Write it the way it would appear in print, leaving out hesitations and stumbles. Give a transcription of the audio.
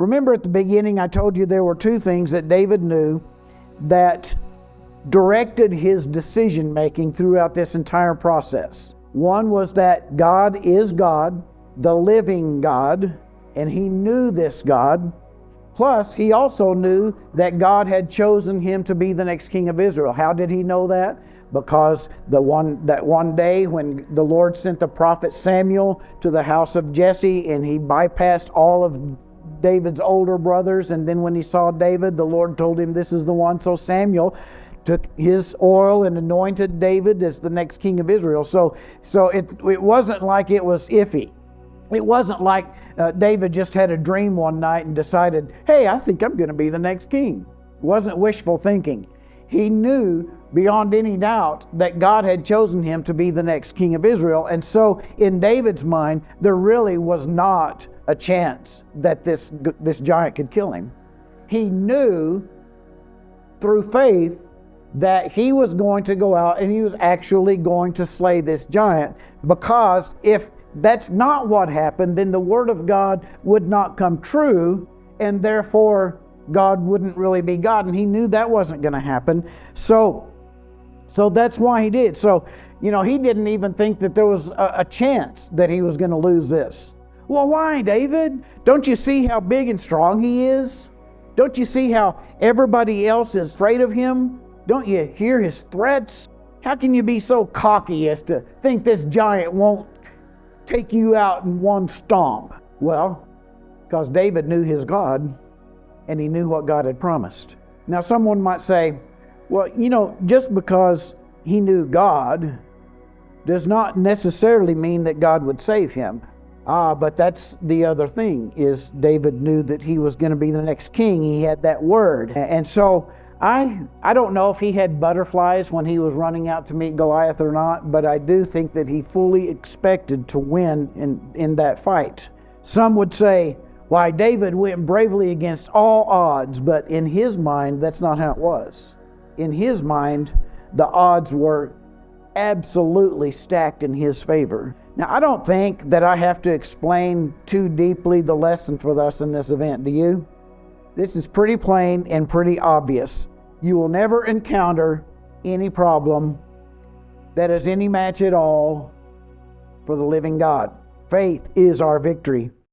Remember at the beginning I told you there were two things that David knew that directed his decision making throughout this entire process. One was that God is God, the living God, and he knew this God. Plus, he also knew that God had chosen him to be the next king of Israel. How did he know that? Because that one day when the Lord sent the prophet Samuel to the house of Jesse, and he bypassed all of David's older brothers, and then when he saw David, the Lord told him this is the one. So Samuel took his oil and anointed David as the next king of Israel. So it wasn't like it was iffy. It wasn't like David just had a dream one night and decided, hey, I think I'm going to be the next king. It wasn't wishful thinking. He knew beyond any doubt that God had chosen him to be the next king of Israel. And so in David's mind, there really was not a chance that this giant could kill him. He knew through faith that he was going to go out and he was actually going to slay this giant, because if that's not what happened, then the word of God would not come true, and therefore God wouldn't really be God, and he knew that wasn't going to happen. So that's why he did. So, he didn't even think that there was a chance that he was going to lose this. Well, why, David? Don't you see how big and strong he is? Don't you see how everybody else is afraid of him? Don't you hear his threats? How can you be so cocky as to think this giant won't take you out in one stomp? Well, because David knew his God, and he knew what God had promised. Now, someone might say, well, just because he knew God does not necessarily mean that God would save him. But that's the other thing, is David knew that he was going to be the next king. He had that word. And so I don't know if he had butterflies when he was running out to meet Goliath or not, but I do think that he fully expected to win in that fight. Some would say, why, David went bravely against all odds, but in his mind, that's not how it was. In his mind, the odds were absolutely stacked in his favor. Now, I don't think that I have to explain too deeply the lesson for us in this event, do you? This is pretty plain and pretty obvious. You will never encounter any problem that is any match at all for the living God. Faith is our victory.